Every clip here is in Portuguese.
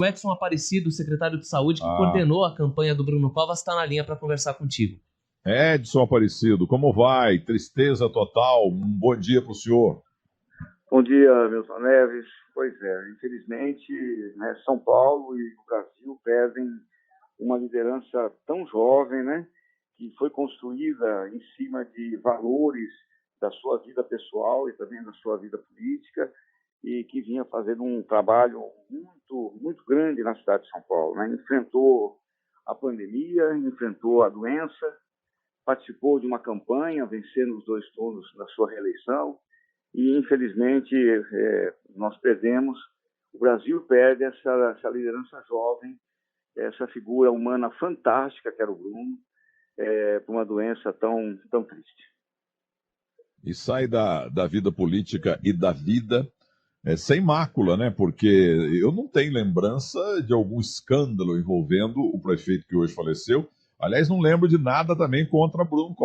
O Edson Aparecido, secretário de Saúde, que Ah, coordenou a campanha do Bruno Covas, está na linha para conversar contigo. Edson Aparecido, como vai? Tristeza total. Um bom dia para o senhor. Bom dia, Milton Neves. Pois é, infelizmente, né, São Paulo e o Brasil perdem uma liderança tão jovem, né, que foi construída em cima de valores da sua vida pessoal e também da sua vida política, e que vinha fazendo um trabalho muito grande na cidade de São Paulo, né? Enfrentou a pandemia, enfrentou a doença, participou de uma campanha, vencendo os 2 turnos da sua reeleição, e infelizmente nós perdemos. O Brasil perde essa liderança jovem, essa figura humana fantástica que era o Bruno, por uma doença tão triste. E sai da vida política e da vida sem mácula, né? Porque eu não tenho lembrança de algum escândalo envolvendo o prefeito que hoje faleceu. Aliás, não lembro de nada também contra Bruno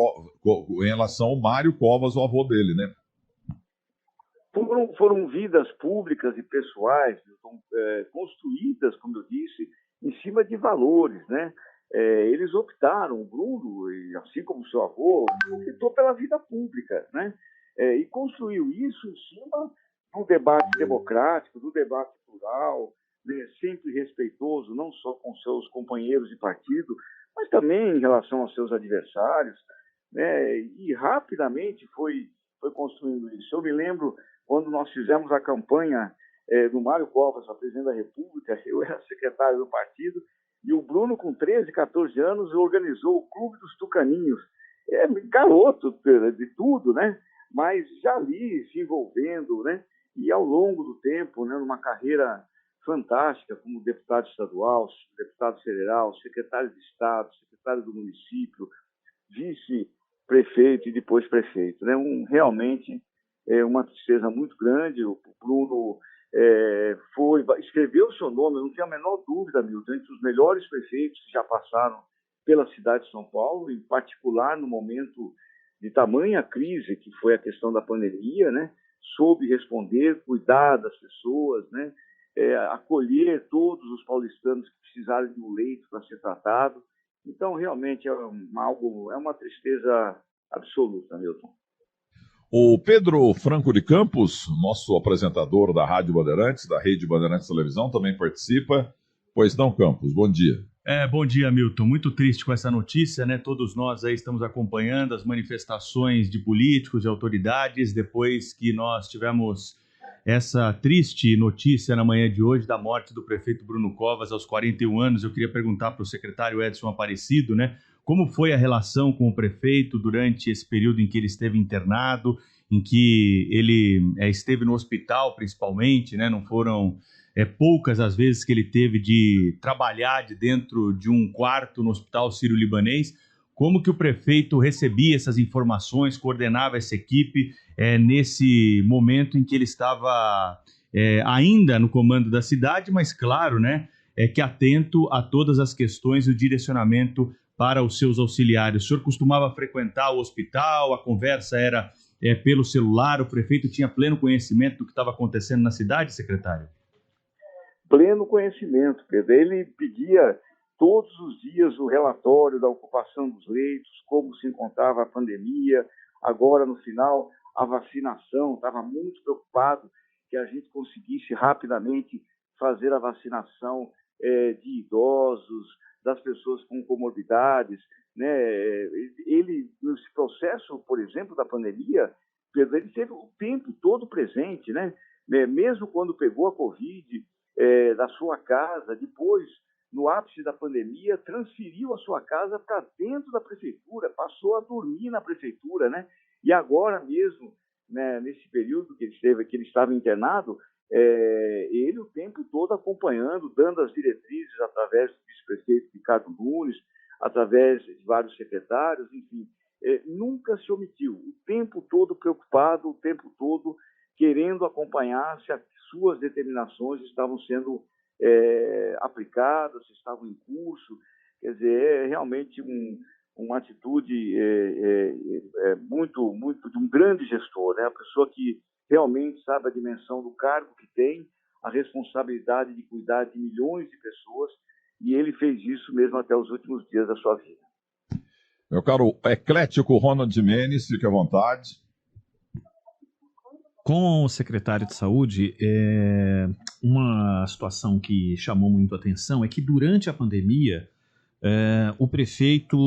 em relação ao Mário Covas, o avô dele, né? Foram vidas públicas e pessoais construídas, como eu disse, em cima de valores, né? Eles optaram, o Bruno, e assim como seu avô, optou pela vida pública, né? E construiu isso em cima do debate democrático, do debate plural, né? Sempre respeitoso, não só com seus companheiros de partido, mas também em relação aos seus adversários, né? E rapidamente foi construindo isso. Eu me lembro quando nós fizemos a campanha do Mário Covas para presidente da República, eu era secretário do partido, e o Bruno, com 13, 14 anos, organizou o Clube dos Tucaninhos. Garoto de tudo, né? Mas já ali se envolvendo, né? E ao longo do tempo, né, numa carreira fantástica como deputado estadual, deputado federal, secretário de Estado, secretário do município, vice-prefeito e depois prefeito, né? Realmente uma tristeza muito grande. O Bruno escreveu o seu nome, eu não tenho a menor dúvida, Milton, entre os melhores prefeitos que já passaram pela cidade de São Paulo, em particular no momento de tamanha crise que foi a questão da pandemia, né? Soube responder, cuidar das pessoas, né? Acolher todos os paulistanos que precisaram de um leito para ser tratado. Então, realmente é uma tristeza absoluta, Milton. O Pedro Franco de Campos, nosso apresentador da Rádio Bandeirantes, da Rede Bandeirantes Televisão, também participa. Pois não, Campos, bom dia. Bom dia, Milton. Muito triste com essa notícia, né? Todos nós aí estamos acompanhando as manifestações de políticos, de autoridades, depois que nós tivemos essa triste notícia na manhã de hoje da morte do prefeito Bruno Covas aos 41 anos. Eu queria perguntar para o secretário Edson Aparecido, né? Como foi a relação com o prefeito durante esse período em que ele esteve internado, em que ele esteve no hospital, principalmente, né? Não foram poucas as vezes que ele teve de trabalhar de dentro de um quarto no Hospital Sírio-Libanês. Como que o prefeito recebia essas informações, coordenava essa equipe nesse momento em que ele estava ainda no comando da cidade, mas claro, né, que atento a todas as questões e o direcionamento para os seus auxiliares. O senhor costumava frequentar o hospital, a conversa era pelo celular, o prefeito tinha pleno conhecimento do que estava acontecendo na cidade, secretário? Pleno conhecimento, Pedro. Ele pedia todos os dias o relatório da ocupação dos leitos, como se encontrava a pandemia, agora no final a vacinação, estava muito preocupado que a gente conseguisse rapidamente fazer a vacinação de idosos, das pessoas com comorbidades, né? Ele, nesse processo, por exemplo, da pandemia, Pedro, ele teve o tempo todo presente, né? Mesmo quando pegou a Covid, da sua casa, depois, no ápice da pandemia, transferiu a sua casa para dentro da prefeitura, passou a dormir na prefeitura, né? E agora mesmo, né, nesse período que ele estava internado, ele o tempo todo acompanhando, dando as diretrizes através do vice-prefeito Ricardo Nunes, através de vários secretários, enfim, nunca se omitiu, o tempo todo preocupado, o tempo todo querendo acompanhar se as suas determinações estavam sendo aplicadas, se estavam em curso. Quer dizer, é realmente uma atitude muito de um grande gestor, né? A pessoa que realmente sabe a dimensão do cargo que tem, a responsabilidade de cuidar de milhões de pessoas, e ele fez isso mesmo até os últimos dias da sua vida. Meu caro eclético Ronald Menes, fique à vontade. Com o secretário de Saúde, uma situação que chamou muito a atenção é que durante a pandemia, o prefeito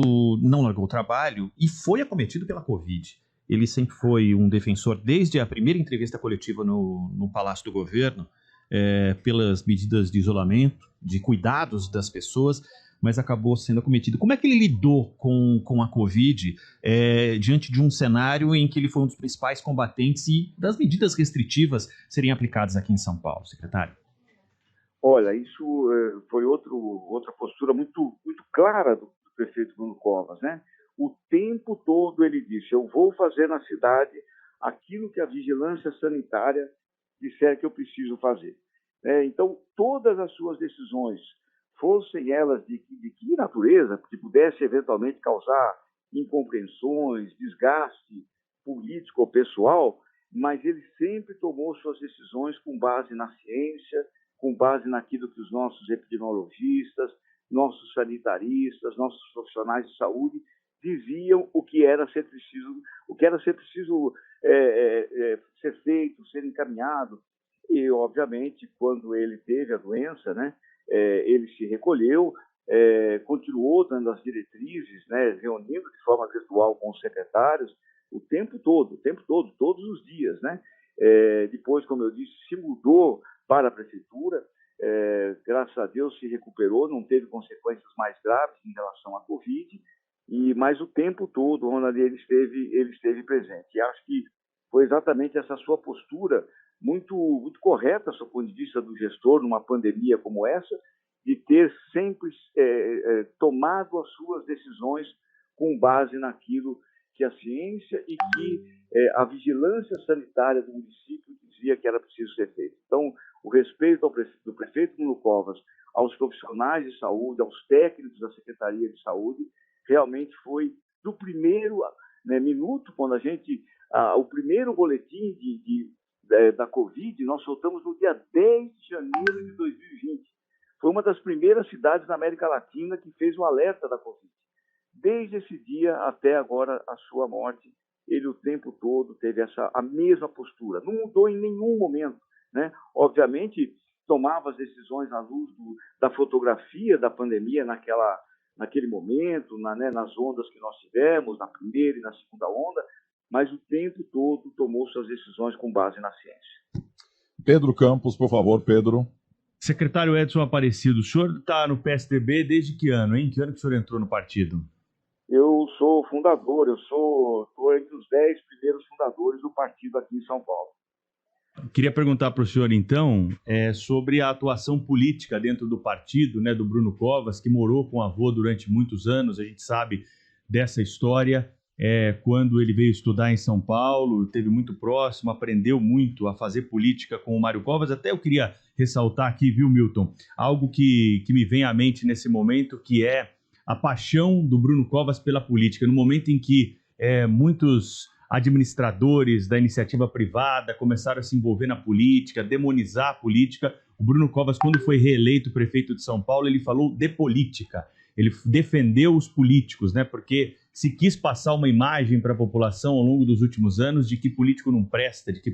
não largou o trabalho e foi acometido pela Covid. Ele sempre foi um defensor, desde a primeira entrevista coletiva no Palácio do Governo, pelas medidas de isolamento, de cuidados das pessoas, mas acabou sendo acometido. Como é que ele lidou com a Covid diante de um cenário em que ele foi um dos principais combatentes e das medidas restritivas serem aplicadas aqui em São Paulo, secretário? Olha, isso foi outra postura muito, muito clara do prefeito Bruno Covas, né? O tempo todo ele disse: eu vou fazer na cidade aquilo que a vigilância sanitária disser que eu preciso fazer. Então, todas as suas decisões, fossem elas de que natureza, que pudesse eventualmente causar incompreensões, desgaste político ou pessoal, mas ele sempre tomou suas decisões com base na ciência, com base naquilo que os nossos epidemiologistas, nossos sanitaristas, nossos profissionais de saúde diziam o que era ser preciso ser feito, ser encaminhado. E, obviamente, quando ele teve a doença, né, ele se recolheu, continuou dando as diretrizes, né, reunindo de forma virtual com os secretários o tempo todo, todos os dias, né? Depois, como eu disse, se mudou para a prefeitura, graças a Deus se recuperou, não teve consequências mais graves em relação à Covid, mas o tempo todo, Ronald, ele esteve presente. E acho que foi exatamente essa sua postura muito, muito correta, do ponto de vista do gestor, numa pandemia como essa, de ter sempre tomado as suas decisões com base naquilo que a ciência e que a vigilância sanitária do município dizia que era preciso ser feito. Então, o respeito do prefeito Bruno Covas aos profissionais de saúde, aos técnicos da Secretaria de Saúde, realmente foi do primeiro minuto, quando o primeiro boletim da Covid, nós soltamos no dia 10 de janeiro de 2020. Foi uma das primeiras cidades da América Latina que fez o alerta da Covid. Desde esse dia até agora, a sua morte, ele o tempo todo teve a mesma postura. Não mudou em nenhum momento, né? Obviamente, tomava as decisões à luz da fotografia da pandemia naquele momento, nas ondas que nós tivemos, na primeira e na segunda onda, mas o tempo todo tomou suas decisões com base na ciência. Pedro Campos, por favor, Pedro. Secretário Edson Aparecido, o senhor está no PSDB desde que ano, hein? Que ano que o senhor entrou no partido? Eu sou fundador, estou entre os 10 primeiros fundadores do partido aqui em São Paulo. Queria perguntar para o senhor, então, sobre a atuação política dentro do partido, né, do Bruno Covas, que morou com o avô durante muitos anos. A gente sabe dessa história. Quando ele veio estudar em São Paulo, esteve muito próximo, aprendeu muito a fazer política com o Mário Covas. Até eu queria ressaltar aqui, viu, Milton, algo que me vem à mente nesse momento, que é a paixão do Bruno Covas pela política. No momento em que muitos administradores da iniciativa privada começaram a se envolver na política, demonizar a política, o Bruno Covas, quando foi reeleito prefeito de São Paulo, ele falou de política. Ele defendeu os políticos, né? Porque se quis passar uma imagem para a população ao longo dos últimos anos de que político não presta, de que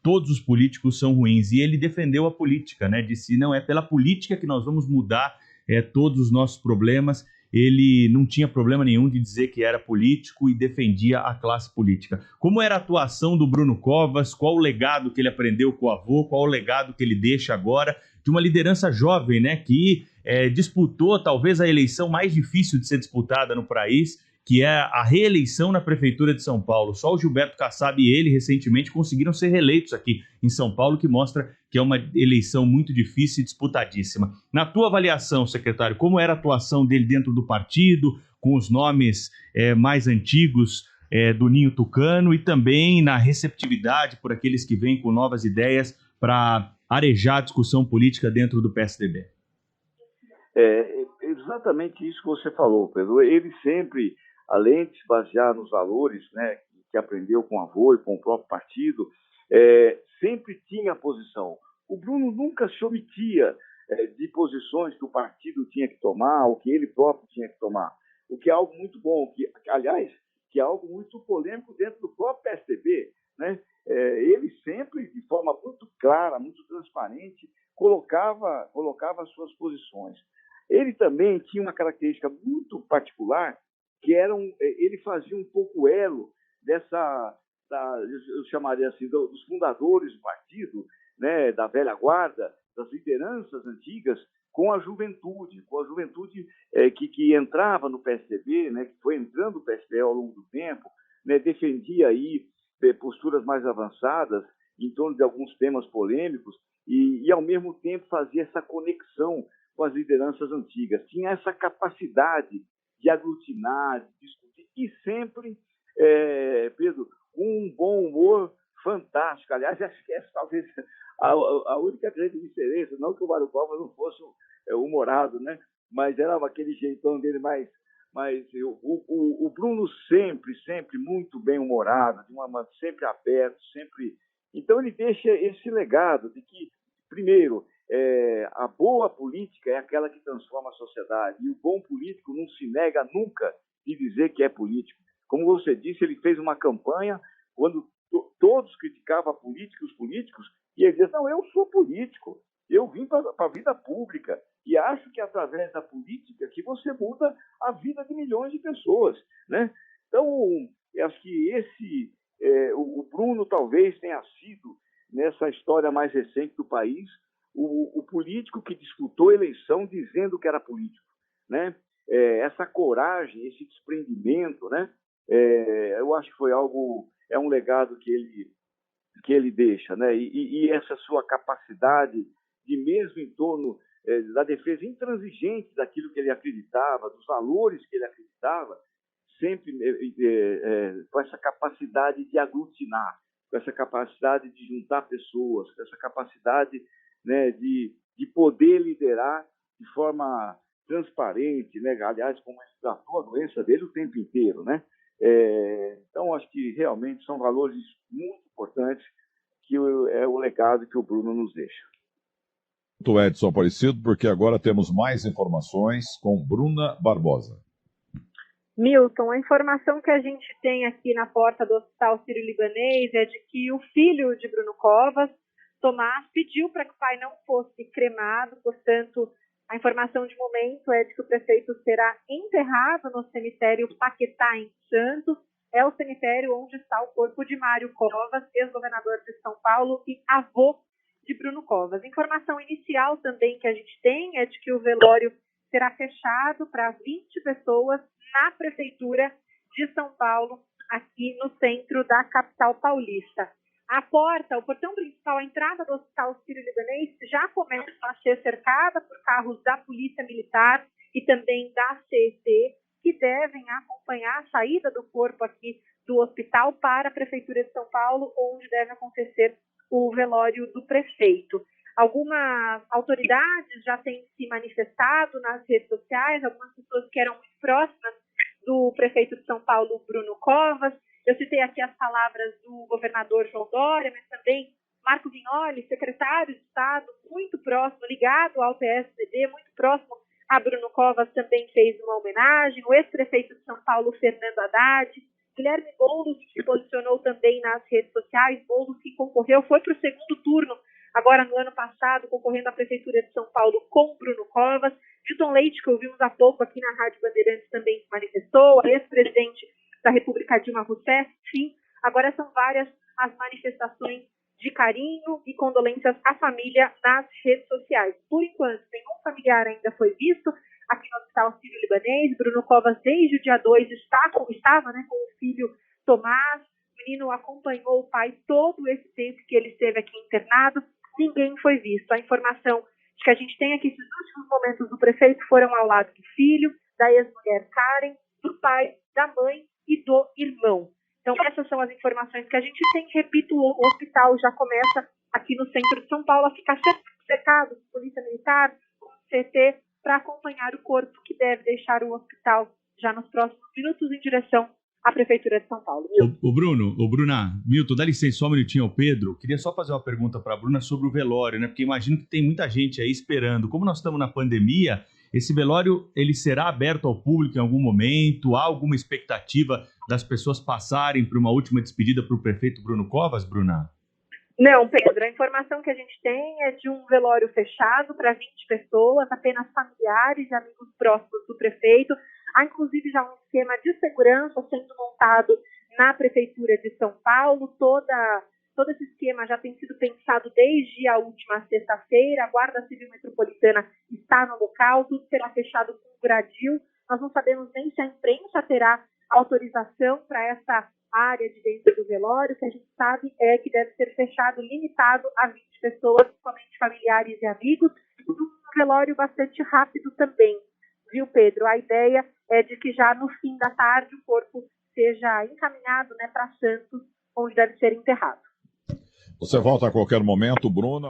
todos os políticos são ruins. E ele defendeu a política, né? Disse, não, é pela política que nós vamos mudar todos os nossos problemas. Ele não tinha problema nenhum de dizer que era político e defendia a classe política. Como era a atuação do Bruno Covas? Qual o legado que ele aprendeu com o avô? Qual o legado que ele deixa agora de uma liderança jovem, né, que disputou talvez a eleição mais difícil de ser disputada no país, que é a reeleição na Prefeitura de São Paulo? Só o Gilberto Kassab e ele, recentemente, conseguiram ser reeleitos aqui em São Paulo, que mostra que é uma eleição muito difícil e disputadíssima. Na tua avaliação, secretário, como era a atuação dele dentro do partido, com os nomes mais antigos do Ninho Tucano, e também na receptividade por aqueles que vêm com novas ideias para arejar a discussão política dentro do PSDB? Exatamente isso que você falou, Pedro. Ele sempre, além de se basear nos valores, né, que aprendeu com o avô e com o próprio partido, sempre tinha a posição. o Bruno nunca se omitia de posições que o partido tinha que tomar, ou que ele próprio tinha que tomar, o que é algo muito bom, aliás, que é algo muito polêmico dentro do próprio PSDB, né? Ele sempre, de forma muito clara, muito transparente, colocava as suas posições. Ele também tinha uma característica muito particular, que ele fazia um pouco elo eu chamaria assim, dos fundadores do partido, né, da velha guarda, das lideranças antigas, com a juventude que entrava no PSDB, né, que foi entrando no PSDB ao longo do tempo, né, defendia aí posturas mais avançadas em torno de alguns temas polêmicos e, ao mesmo tempo, fazia essa conexão com as lideranças antigas. Tinha essa capacidade de aglutinar, de discutir, e sempre, Pedro, com um bom humor fantástico. Aliás, acho que essa talvez a única grande diferença, não que o Mário Covas não fosse humorado, né? Mas era aquele jeitão dele mais o Bruno sempre muito bem humorado, sempre aberto, sempre. Então ele deixa esse legado de que, primeiro, a boa política é aquela que transforma a sociedade, e o bom político não se nega nunca de dizer que é político. Como você disse, ele fez uma campanha quando todos criticavam os políticos, e ele dizia, não, eu sou político, eu vim para a vida pública, e acho que através da política que você muda a vida de milhões de pessoas, né? Então, eu acho que o Bruno talvez tenha sido, nessa história mais recente do país, o político que disputou a eleição dizendo que era político, né? Essa coragem, esse desprendimento, né? Eu acho que foi um legado que ele deixa, né? E essa sua capacidade de, mesmo em torno da defesa intransigente daquilo que ele acreditava, dos valores que ele acreditava, sempre com essa capacidade de aglutinar, com essa capacidade de juntar pessoas, com essa capacidade, né, de poder liderar de forma transparente, né? Aliás, como ele tratou a doença dele o tempo inteiro, né? Então, acho que realmente são valores muito importantes que é o legado que o Bruno nos deixa. Muito, Edson Aparecido, porque agora temos mais informações com Bruna Barbosa. Milton, a informação que a gente tem aqui na porta do Hospital Sírio-Libanês é de que o filho de Bruno Covas, Tomás, pediu para que o pai não fosse cremado, portanto, a informação de momento é de que o prefeito será enterrado no cemitério Paquetá, em Santos. É o cemitério onde está o corpo de Mário Covas, ex-governador de São Paulo e avô de Bruno Covas. Informação inicial também que a gente tem é de que o velório será fechado para 20 pessoas na Prefeitura de São Paulo, aqui no centro da capital paulista. O portão principal, a entrada do Hospital Sírio-Libanês já começa a ser cercada por carros da Polícia Militar e também da CET, que devem acompanhar a saída do corpo aqui do hospital para a Prefeitura de São Paulo, onde deve acontecer o velório do prefeito. Algumas autoridades já têm se manifestado nas redes sociais, algumas pessoas que eram muito próximas do prefeito de São Paulo, Bruno Covas. Eu citei aqui as palavras do governador João Dória, mas também Marco Vignoli, secretário de Estado, muito próximo, ligado ao PSDB, muito próximo a Bruno Covas, também fez uma homenagem. O ex-prefeito de São Paulo, Fernando Haddad, Guilherme Boulos, que se posicionou também nas redes sociais. Boulos, que concorreu, foi para o segundo turno, agora no ano passado, concorrendo à Prefeitura de São Paulo com Bruno Covas. Milton Leite, que ouvimos há pouco aqui na Rádio Bandeirantes, também se manifestou. A ex-presidente da República, Dilma Rousseff. Enfim, agora são várias as manifestações de carinho e condolências à família nas redes sociais. Por enquanto, nenhum familiar ainda foi visto aqui no Hospital Sírio-Libanês. Bruno Covas, desde o dia 2, estava com o filho Tomás. O menino acompanhou o pai todo esse tempo que ele esteve aqui internado. Ninguém foi visto. A informação que a gente tem é que esses últimos momentos do prefeito foram ao lado do filho, da ex-mulher Karen, do pai, da mãe e do irmão. Então, essas são as informações que a gente tem. Repito, o hospital já começa aqui no centro de São Paulo a ficar cercado de polícia militar, com CT, para acompanhar o corpo que deve deixar o hospital já nos próximos minutos em direção à Prefeitura de São Paulo. Milton, dá licença só um minutinho ao Pedro. Queria só fazer uma pergunta para a Bruna sobre o velório, né? Porque imagino que tem muita gente aí esperando. Como nós estamos na pandemia, esse velório ele será aberto ao público em algum momento? Há alguma expectativa das pessoas passarem por uma última despedida para o prefeito Bruno Covas, Bruna? Não, Pedro, a informação que a gente tem é de um velório fechado para 20 pessoas, apenas familiares e amigos próximos do prefeito. Há, inclusive, já um esquema de segurança sendo montado na Prefeitura de São Paulo. Todo esse esquema já tem sido pensado desde a última sexta-feira. A Guarda Civil Metropolitana está no local, tudo será fechado com gradil. Nós não sabemos nem se a imprensa terá autorização para essa área de dentro do velório. O que a gente sabe é que deve ser fechado, limitado a 20 pessoas, somente familiares e amigos, e um velório bastante rápido também, viu, Pedro? A ideia é de que já no fim da tarde o corpo seja encaminhado, né, para Santos, onde deve ser enterrado. Você volta a qualquer momento, Bruna.